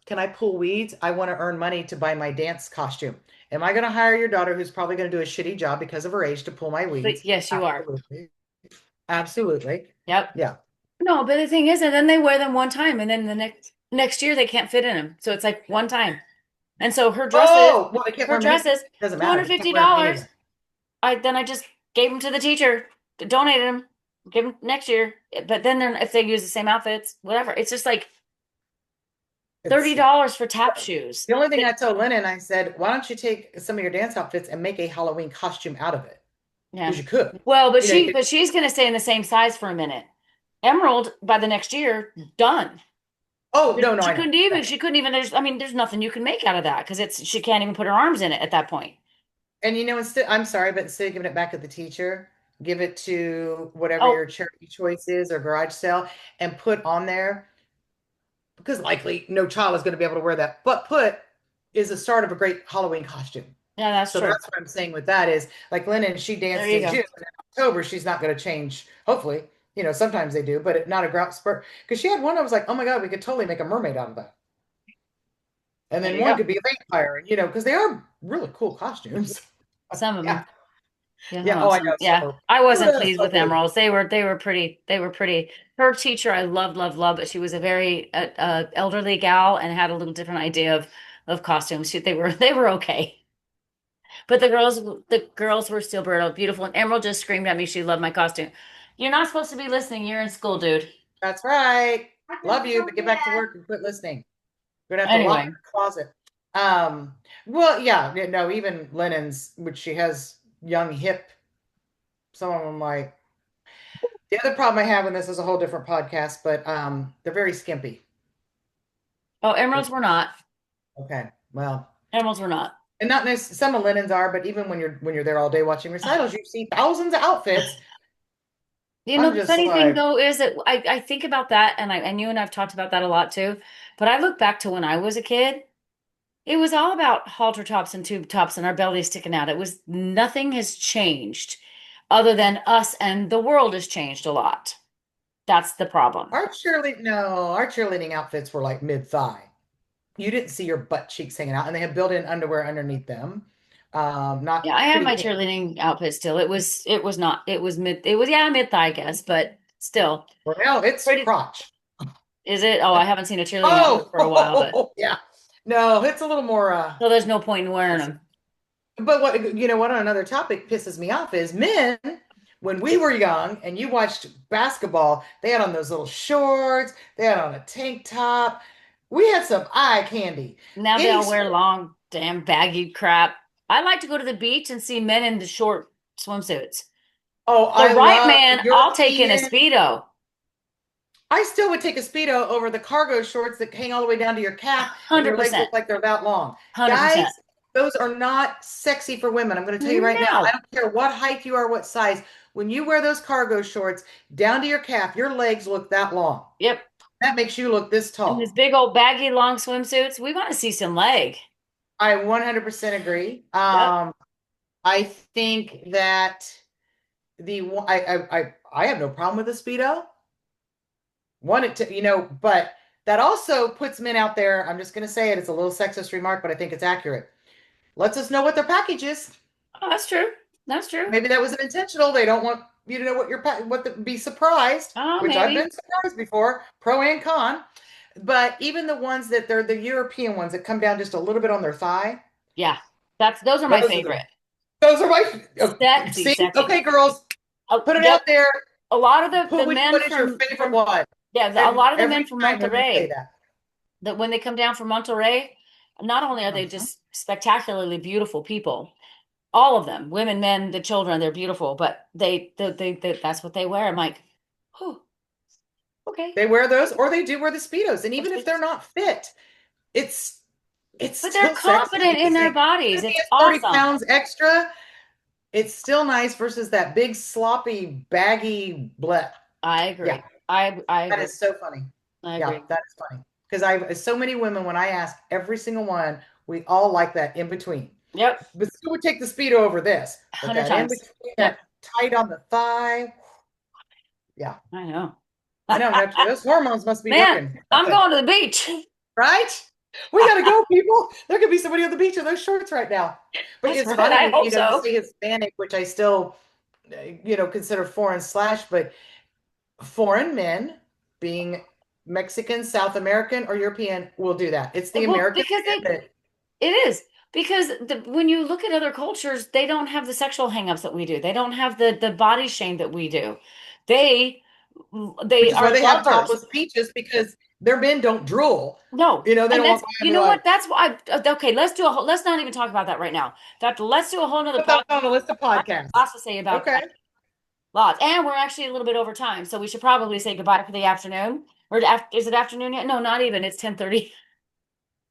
Speaker 2: can I pull weeds? I want to earn money to buy my dance costume. Am I going to hire your daughter, who's probably going to do a shitty job because of her age, to pull my
Speaker 1: But
Speaker 2: weeds?
Speaker 1: yes, you are.
Speaker 2: Absolutely. Absolutely.
Speaker 1: Yep.
Speaker 2: Yeah.
Speaker 1: No, but the thing is, and then they wear them one time, and then the next year they can't fit in them. So it's like one time. And so
Speaker 2: Oh, well, they can't
Speaker 1: her
Speaker 2: wear them any.
Speaker 1: dresses,
Speaker 2: Doesn't
Speaker 1: two
Speaker 2: matter.
Speaker 1: hundred
Speaker 2: They can't
Speaker 1: fifty
Speaker 2: wear them
Speaker 1: dollars.
Speaker 2: anywhere.
Speaker 1: I just gave them to the teacher, donated them, give them next year. But then if they use the same outfits, whatever. It's just like
Speaker 2: It's
Speaker 1: $30 for tap shoes.
Speaker 2: the only thing I told Lennon. I said, why don't you take some of your dance outfits and make a Halloween costume out of it?
Speaker 1: Yeah.
Speaker 2: Because you could.
Speaker 1: Well, but
Speaker 2: You could.
Speaker 1: she's gonna stay in the same size for a minute. Emerald by the next year, done.
Speaker 2: Oh, no, no, I know.
Speaker 1: She couldn't even, there's nothing you can make out of that because she can't even put her arms in it at that point.
Speaker 2: And instead, I'm sorry, but instead of giving it back to the teacher, give it to whatever
Speaker 1: Oh,
Speaker 2: your charity choice is or garage sale and put on there, because likely no child is going to be able to wear that, but put is the start of a great Halloween costume.
Speaker 1: yeah, that's
Speaker 2: So
Speaker 1: true.
Speaker 2: that's what I'm saying with that is like Lennon, she
Speaker 1: There
Speaker 2: danced
Speaker 1: you
Speaker 2: in
Speaker 1: go.
Speaker 2: June. In October, she's not going to change. Hopefully, sometimes they do, but not a ground spurt. Because she had one, I was like, oh my God, we could totally make a mermaid out of that. And
Speaker 1: There
Speaker 2: then
Speaker 1: you
Speaker 2: one
Speaker 1: go.
Speaker 2: could be a vampire, because they are really cool costumes.
Speaker 1: Some of
Speaker 2: Yeah.
Speaker 1: them. Yeah,
Speaker 2: Yeah. Oh, I
Speaker 1: some.
Speaker 2: know.
Speaker 1: Yeah.
Speaker 2: So,
Speaker 1: I wasn't
Speaker 2: ugh,
Speaker 1: pleased
Speaker 2: so
Speaker 1: with
Speaker 2: good.
Speaker 1: emeralds. They were pretty. They were pretty. Her teacher, I loved, loved, loved, but she was a very elderly gal and had a little different idea of costumes. They were okay. But the girls were still beautiful. And Emerald just screamed at me she loved my costume. You're not supposed to be listening. You're in school, dude.
Speaker 2: That's right.
Speaker 3: I can
Speaker 2: Love you,
Speaker 3: still
Speaker 2: but get back to
Speaker 3: hear.
Speaker 2: work and quit listening. We're gonna have to lock
Speaker 1: Anyway,
Speaker 2: your closet. Well, yeah, no, even Lennon's, which she has young, hip, some of them like the other problem I have, and this is a whole different podcast, but they're very skimpy.
Speaker 1: oh,
Speaker 2: They're
Speaker 1: emeralds were not.
Speaker 2: okay. Well,
Speaker 1: Emeralds were not.
Speaker 2: and not necessarily some of Lennon's are, but even when you're there all day watching recitals, you see thousands of outfits.
Speaker 1: You know,
Speaker 2: I'm
Speaker 1: the
Speaker 2: just
Speaker 1: funny thing
Speaker 2: like,
Speaker 1: though is that I think about that, and you and I've talked about that a lot too. But I look back to when I was a kid. It was all about halter tops and tube tops and our bellies sticking out. It was nothing has changed other than us and the world has changed a lot. That's the problem.
Speaker 2: our cheerleading outfits were like mid-thigh. You didn't see your butt cheeks hanging out, and they had built-in underwear underneath them. Not
Speaker 1: Yeah, I have
Speaker 2: pretty
Speaker 1: my
Speaker 2: pink.
Speaker 1: cheerleading outfit still. It was not. It was mid thigh, I guess, but still.
Speaker 2: Well, now it's
Speaker 1: Pretty
Speaker 2: crotch.
Speaker 1: is it? Oh, I haven't seen a cheerleading outfit for a while, but
Speaker 2: Oh, yeah. No, it's a little more
Speaker 1: so there's no point in wearing
Speaker 2: aggressive.
Speaker 1: them.
Speaker 2: But what on another topic pisses me off is men, when we were young and you watched basketball, they had on those little shorts, they had on a tank top. We had some eye candy.
Speaker 1: Now they
Speaker 2: Any
Speaker 1: all wear
Speaker 2: sport.
Speaker 1: long, damn baggy crap. I like to go to the beach and see men in the short swimsuits.
Speaker 2: Oh,
Speaker 1: The
Speaker 2: I
Speaker 1: right
Speaker 2: love
Speaker 1: man, I'll take in a
Speaker 2: European.
Speaker 1: Speedo.
Speaker 2: I still would take a Speedo over the cargo shorts that hang all the way down to your calf and your legs
Speaker 1: 100%.
Speaker 2: look like they're that long. Guys,
Speaker 1: 100%.
Speaker 2: those are not sexy for women. I'm going to tell you right now. I
Speaker 1: No.
Speaker 2: don't care what height you are, what size. When you wear those cargo shorts down to your calf, your legs look that long.
Speaker 1: Yep.
Speaker 2: That makes you look this
Speaker 1: And these
Speaker 2: tall.
Speaker 1: big old baggy long swimsuits, we want to see some leg.
Speaker 2: I 100% agree.
Speaker 1: Yep.
Speaker 2: I think that I have no problem with a Speedo. Want it to, but that also puts men out there. I'm just going to say it. It's a little sexist remark, but I think it's accurate. Lets us know what their package is.
Speaker 1: Oh, that's true. That's true.
Speaker 2: Maybe that wasn't intentional. They don't want you to know be surprised,
Speaker 1: Oh,
Speaker 2: which I've
Speaker 1: maybe.
Speaker 2: been surprised before, pro and con. But even the ones that they're the European ones that come down just a little bit on their thigh,
Speaker 1: Yeah. Those are my
Speaker 2: those are
Speaker 1: favorite.
Speaker 2: the those are my
Speaker 1: Sexy,
Speaker 2: see.
Speaker 1: sexy.
Speaker 2: Okay, girls, put it
Speaker 1: Yep.
Speaker 2: out there.
Speaker 1: A lot of the
Speaker 2: Put
Speaker 1: men
Speaker 2: what is your favorite
Speaker 1: from
Speaker 2: one?
Speaker 1: yeah, a
Speaker 2: And
Speaker 1: lot of the
Speaker 2: every
Speaker 1: men from
Speaker 2: time, women say
Speaker 1: Monterey
Speaker 2: that.
Speaker 1: that when they come down from Monterey, not only are they
Speaker 2: Mhm.
Speaker 1: just spectacularly beautiful people, all of them, women, men, the children, they're beautiful, but that's what they wear. I'm like, oh, okay.
Speaker 2: They wear those, or they do wear the Speedos. And
Speaker 1: Or
Speaker 2: even if they're
Speaker 1: Speedos.
Speaker 2: not fit, it's it's
Speaker 1: But they're
Speaker 2: still sexy
Speaker 1: confident in
Speaker 2: because
Speaker 1: their
Speaker 2: they
Speaker 1: bodies.
Speaker 2: could be
Speaker 1: It's
Speaker 2: a 30
Speaker 1: awesome.
Speaker 2: pounds extra. It's still nice versus that big sloppy baggy bleh.
Speaker 1: I
Speaker 2: Yeah,
Speaker 1: agree. I
Speaker 2: that
Speaker 1: agree.
Speaker 2: is so funny.
Speaker 1: I
Speaker 2: Yeah,
Speaker 1: agree.
Speaker 2: that is funny. Because I so many women, when I ask every single one, we all like that in between.
Speaker 1: Yep.
Speaker 2: But still would take the Speedo over this. But
Speaker 1: 100
Speaker 2: that in
Speaker 1: times.
Speaker 2: between,
Speaker 1: Yep.
Speaker 2: that tight on the thigh, yeah.
Speaker 1: I know.
Speaker 2: I know those hormones must be
Speaker 1: Man,
Speaker 2: working.
Speaker 1: I'm going to the beach.
Speaker 2: Right? We got to go, people. There could be somebody on the beach in those shorts right now. But
Speaker 1: That's
Speaker 2: it's
Speaker 1: right. I
Speaker 2: funny,
Speaker 1: hope
Speaker 2: you know, you
Speaker 1: so.
Speaker 2: say Hispanic, which I still, consider foreign slash, but foreign men being Mexican, South American, or European will do that. It's the
Speaker 1: Well,
Speaker 2: American
Speaker 1: because
Speaker 2: men that,
Speaker 1: it is because when you look at other cultures, they don't have the sexual hangups that we do. They don't have the body shame that we do. They
Speaker 2: which
Speaker 1: they
Speaker 2: is why
Speaker 1: are
Speaker 2: they have
Speaker 1: lovers.
Speaker 2: topless beaches because their men don't drool.
Speaker 1: No,
Speaker 2: They
Speaker 1: and
Speaker 2: don't
Speaker 1: that's
Speaker 2: walk by and
Speaker 1: you
Speaker 2: be
Speaker 1: know what?
Speaker 2: like,
Speaker 1: That's why. Okay, let's do a whole. Let's not even talk about that right now. That let's do a whole nother
Speaker 2: put that
Speaker 1: podcast.
Speaker 2: on a list of
Speaker 1: I have
Speaker 2: podcasts.
Speaker 1: lots to say about
Speaker 2: Okay.
Speaker 1: that. Lots, and we're actually a little bit over time, so we should probably say goodbye for the afternoon. Or is it afternoon yet? No, not even. It's 10:30.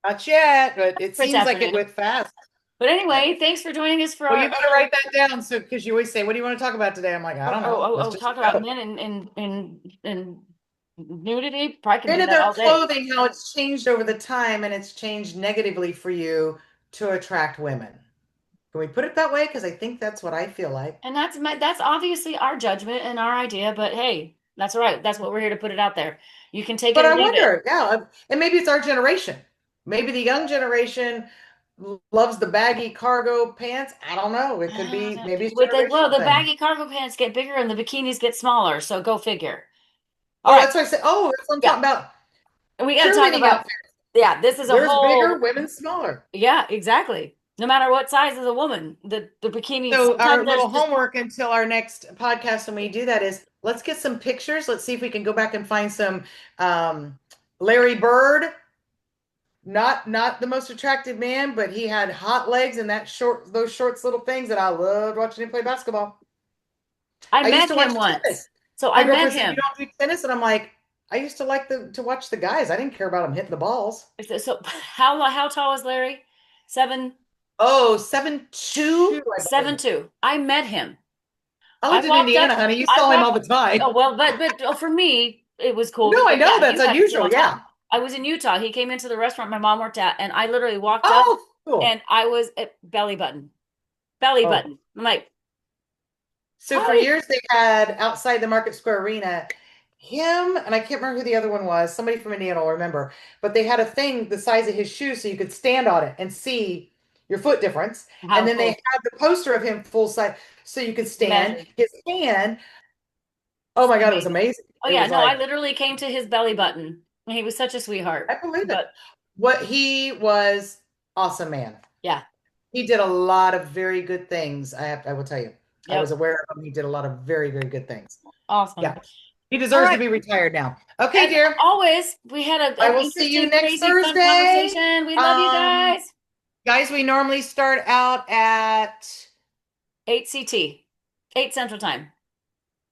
Speaker 2: Not yet, but it
Speaker 1: It's
Speaker 2: seems like it
Speaker 1: afternoon.
Speaker 2: went fast.
Speaker 1: But anyway, thanks for joining us for
Speaker 2: Well,
Speaker 1: our
Speaker 2: you better write that down. So, because you always say, "What do you want to talk about today?" I'm like, I don't know. Let's just
Speaker 1: talk about
Speaker 2: go.
Speaker 1: men and nudity. Probably can
Speaker 2: And
Speaker 1: do
Speaker 2: in
Speaker 1: that
Speaker 2: their
Speaker 1: all day.
Speaker 2: clothing, how it's changed over the time, and it's changed negatively for you to attract women. Can we put it that way? Because I think that's what I feel like.
Speaker 1: And that's obviously our judgment and our idea, but hey, that's all right. That's what we're here to put it out there. You can take it
Speaker 2: But
Speaker 1: or
Speaker 2: I
Speaker 1: leave it.
Speaker 2: wonder, yeah, and maybe it's our generation. Maybe the young generation loves the baggy cargo pants. I don't know. It could be maybe it's
Speaker 1: Well,
Speaker 2: generational
Speaker 1: the
Speaker 2: thing.
Speaker 1: baggy cargo pants get bigger and the bikinis get smaller, so go figure. All
Speaker 2: Well,
Speaker 1: right.
Speaker 2: that's why I said, oh, that's what I'm
Speaker 1: Yeah.
Speaker 2: talking about.
Speaker 1: And we got to talk
Speaker 2: Cheerleading
Speaker 1: about,
Speaker 2: outfits.
Speaker 1: yeah, this is a
Speaker 2: There's bigger,
Speaker 1: whole,
Speaker 2: women smaller.
Speaker 1: yeah, exactly. No matter what size of the woman, the bikini,
Speaker 2: So our
Speaker 1: sometimes there's
Speaker 2: little
Speaker 1: just,
Speaker 2: homework until our next podcast when we do that is let's get some pictures. Let's see if we can go back and find some Larry Bird, not the most attractive man, but he had hot legs and those shorts little things that I loved watching him play basketball.
Speaker 1: I
Speaker 2: I used
Speaker 1: met
Speaker 2: to
Speaker 1: him
Speaker 2: watch
Speaker 1: once.
Speaker 2: tennis.
Speaker 1: So
Speaker 2: My
Speaker 1: I met
Speaker 2: girlfriend said, "You
Speaker 1: him.
Speaker 2: don't do tennis," and I'm like, I used to like to watch the guys. I didn't care about them hitting the balls.
Speaker 1: So how tall is Larry? Seven
Speaker 2: Oh, 7'2",
Speaker 1: two,
Speaker 2: I
Speaker 1: seven
Speaker 2: believe.
Speaker 1: two. I met him.
Speaker 2: I
Speaker 1: I
Speaker 2: lived in
Speaker 1: walked up.
Speaker 2: Indiana, honey. You
Speaker 1: I
Speaker 2: saw him all
Speaker 1: walked.
Speaker 2: the time.
Speaker 1: Oh well, for me it was cool
Speaker 2: No, I
Speaker 1: because
Speaker 2: know
Speaker 1: yeah,
Speaker 2: that's
Speaker 1: you haven't seen him
Speaker 2: unusual.
Speaker 1: all the
Speaker 2: Yeah.
Speaker 1: time. I was in Utah. He came into the restaurant my mom worked at, and I literally walked up
Speaker 2: Oh,
Speaker 1: and
Speaker 2: cool.
Speaker 1: I was at belly button, belly
Speaker 2: Oh,
Speaker 1: button. I'm like,
Speaker 2: so for
Speaker 1: hi.
Speaker 2: years they had outside the Market Square Arena him, and I can't remember who the other one was. Somebody from Indiana will remember. But they had a thing the size of his shoe so you could stand on it and see your foot difference. And
Speaker 1: How
Speaker 2: then they
Speaker 1: cool.
Speaker 2: had the poster of him full size so you could stand.
Speaker 1: Measured.
Speaker 2: His hand, oh my God, it was
Speaker 1: Amazing.
Speaker 2: amazing.
Speaker 1: Oh
Speaker 2: It
Speaker 1: yeah,
Speaker 2: was
Speaker 1: no, I
Speaker 2: like,
Speaker 1: literally came to his belly button. He was such a
Speaker 2: I
Speaker 1: sweetheart.
Speaker 2: believe it.
Speaker 1: But
Speaker 2: What he was awesome man.
Speaker 1: yeah,
Speaker 2: He did a lot of very good things. I will tell you. I was
Speaker 1: yep.
Speaker 2: aware of him. He did a lot of very, very good things.
Speaker 1: Awesome.
Speaker 2: Yeah. He
Speaker 1: All
Speaker 2: deserves to
Speaker 1: right.
Speaker 2: be retired now. Okay,
Speaker 1: As
Speaker 2: dear.
Speaker 1: always, we had
Speaker 2: I
Speaker 1: an
Speaker 2: will see you
Speaker 1: interesting,
Speaker 2: next
Speaker 1: crazy, fun
Speaker 2: Thursday.
Speaker 1: conversation. We love you
Speaker 2: Um,
Speaker 1: guys.
Speaker 2: guys, we normally start out at
Speaker 1: 8 CT, 8 Central Time.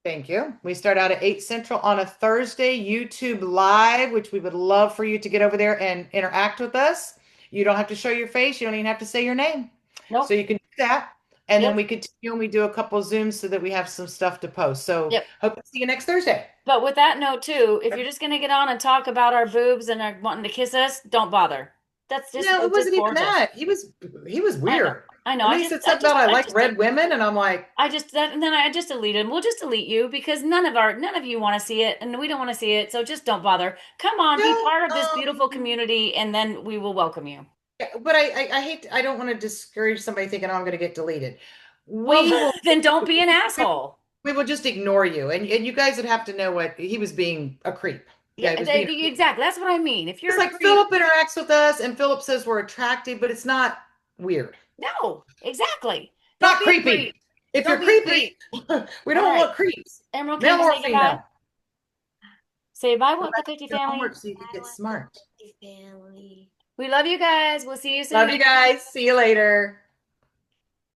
Speaker 2: thank you. We start out at 8 Central on a Thursday, YouTube Live, which we would love for you to get over there and interact with us. You don't have to show your face. You don't even have to say your name. So
Speaker 1: Nope.
Speaker 2: you can do that. And then
Speaker 1: Yep.
Speaker 2: we continue and we do a couple of Zooms so that we have some stuff to post. So
Speaker 1: Yep.
Speaker 2: hope to see you next Thursday.
Speaker 1: But with that note too, if you're just gonna get on and talk about our boobs and are wanting to kiss us, don't bother.
Speaker 2: No, it
Speaker 1: It just
Speaker 2: wasn't even
Speaker 1: bores us.
Speaker 2: that. He was
Speaker 1: I know.
Speaker 2: weird.
Speaker 1: I know.
Speaker 2: And then he said something about I like red women, and I'm like,
Speaker 1: and then I just deleted him. We'll just delete you because none of you want to see it and we don't want to see it. So just don't bother. Come on, be
Speaker 2: no,
Speaker 1: part of this beautiful community and then we will welcome you.
Speaker 2: yeah, but I hate I don't want to discourage somebody thinking, oh, I'm going to get deleted.
Speaker 1: Well,
Speaker 2: We will
Speaker 1: then don't be an
Speaker 2: we,
Speaker 1: asshole.
Speaker 2: we will just ignore you, and you guys would have to know what he was being a creep. Yeah, he
Speaker 1: Yeah,
Speaker 2: was being a creep.
Speaker 1: exactly. That's what I mean. If you're
Speaker 2: It's
Speaker 1: a
Speaker 2: like
Speaker 1: creep,
Speaker 2: Philip interacts with us, and Philip says we're attractive, but it's not weird,
Speaker 1: no, exactly. Don't
Speaker 2: not
Speaker 1: be a
Speaker 2: creepy.
Speaker 1: creep.
Speaker 2: If
Speaker 1: Don't
Speaker 2: you're
Speaker 1: be a
Speaker 2: creepy,
Speaker 1: creep.
Speaker 2: we
Speaker 1: All
Speaker 2: don't
Speaker 1: right.
Speaker 2: want creeps,
Speaker 1: Emerald, can
Speaker 2: male
Speaker 1: you
Speaker 2: or
Speaker 1: say goodbye?
Speaker 2: female.
Speaker 1: Say bye,
Speaker 2: Go
Speaker 1: what the
Speaker 2: back to
Speaker 1: 50
Speaker 2: your
Speaker 1: family.
Speaker 2: homework so you can get smart.
Speaker 1: We love you guys. We'll see you
Speaker 2: Love you
Speaker 1: soon.
Speaker 2: guys. See you later.